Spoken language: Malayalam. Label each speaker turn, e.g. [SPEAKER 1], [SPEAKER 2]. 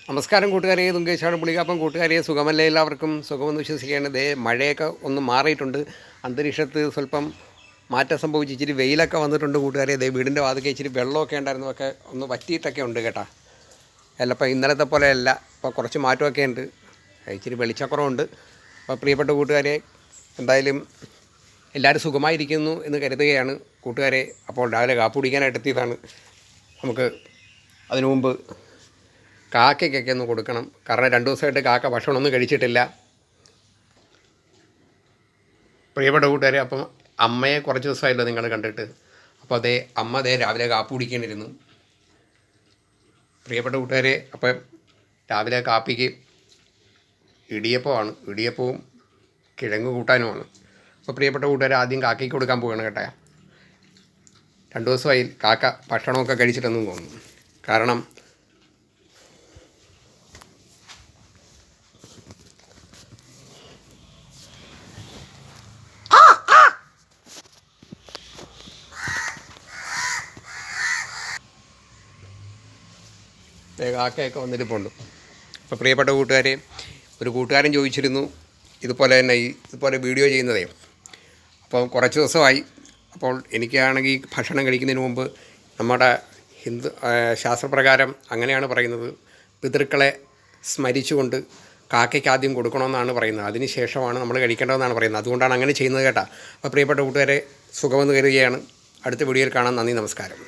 [SPEAKER 1] നമസ്കാരം കൂട്ടുകാരെ, തുങ്കേശാണ് പുളികാപ്പം. കൂട്ടുകാരെ, സുഖമല്ലേ? എല്ലാവർക്കും സുഖമെന്ന് വിശ്വസിക്കുകയാണ്. മഴയൊക്കെ ഒന്ന് മാറിയിട്ടുണ്ട്, അന്തരീക്ഷത്ത് സ്വല്പം മാറ്റം സംഭവിച്ച് ഇച്ചിരി വെയിലൊക്കെ വന്നിട്ടുണ്ട് കൂട്ടുകാരെ. വീടിൻ്റെ വാതിക്കെ ഇച്ചിരി വെള്ളമൊക്കെ ഉണ്ടായിരുന്നു, ഒക്കെ ഒന്ന് വറ്റിയിട്ടൊക്കെ ഉണ്ട് കേട്ടോ. അല്ലപ്പോൾ ഇന്നലത്തെ പോലെ അല്ല, ഇപ്പോൾ കുറച്ച് മാറ്റമൊക്കെ ഉണ്ട്, ഇച്ചിരി വെളിച്ചക്കുറവുണ്ട്. അപ്പോൾ പ്രിയപ്പെട്ട കൂട്ടുകാരെ, എന്തായാലും എല്ലാവരും സുഖമായിരിക്കുന്നു എന്ന് കരുതുകയാണ് കൂട്ടുകാരെ. അപ്പോൾ രാവിലെ കാപ്പി കുടിക്കാനായിട്ട് എത്തിയതാണ്. നമുക്ക് അതിനു മുമ്പ് കാക്കയ്ക്കൊക്കെ ഒന്ന് കൊടുക്കണം, കാരണം 2 ദിവസമായിട്ട് കാക്ക ഭക്ഷണമൊന്നും കഴിച്ചിട്ടില്ല. പ്രിയപ്പെട്ട കൂട്ടുകാരെ, അപ്പം അമ്മയെ കുറച്ച് ദിവസമായല്ലോ നിങ്ങൾ കണ്ടിട്ട്. അപ്പോൾ അമ്മ രാവിലെ കാപ്പി കുടിക്കേണ്ടിയിരുന്നു. പ്രിയപ്പെട്ട കൂട്ടുകാരെ, അപ്പം രാവിലെ കാപ്പിക്ക് ഇടിയപ്പവും കിഴങ്ങ് കൂട്ടാനുമാണ്. അപ്പോൾ പ്രിയപ്പെട്ട കൂട്ടുകാരെ, ആദ്യം കാക്കയ്ക്ക് കൊടുക്കാൻ പോവുകയാണ് കേട്ടോ. 2 ദിവസമായി കാക്ക ഭക്ഷണമൊക്കെ കഴിച്ചിട്ടെന്നും തോന്നുന്നു. കാരണം കാക്കയൊക്കെ വന്നിരിപ്പുണ്ട്. അപ്പോൾ പ്രിയപ്പെട്ട കൂട്ടുകാരെ, ഒരു കൂട്ടുകാരൻ ചോദിച്ചിരുന്നു ഇതുപോലെ തന്നെ ഇതുപോലെ വീഡിയോ ചെയ്യുന്നതേ. അപ്പോൾ കുറച്ച് ദിവസമായി. അപ്പോൾ എനിക്കാണെങ്കിൽ ഭക്ഷണം കഴിക്കുന്നതിന് മുമ്പ് നമ്മുടെ ഹിന്ദു ശാസ്ത്രപ്രകാരം അങ്ങനെയാണ് പറയുന്നത്, പിതൃക്കളെ സ്മരിച്ചുകൊണ്ട് കാക്കയ്ക്ക് ആദ്യം കൊടുക്കണമെന്നാണ് പറയുന്നത്. അതിന് ശേഷമാണ് നമ്മൾ കഴിക്കേണ്ടതെന്നാണ് പറയുന്നത്. അതുകൊണ്ടാണ് അങ്ങനെ ചെയ്യുന്നത് കേട്ടോ. അപ്പോൾ പ്രിയപ്പെട്ട കൂട്ടുകാരെ, സുഖമെന്ന് കരുതുകയാണ്. അടുത്ത വീഡിയോയിൽ കാണാം. നന്ദി, നമസ്കാരം.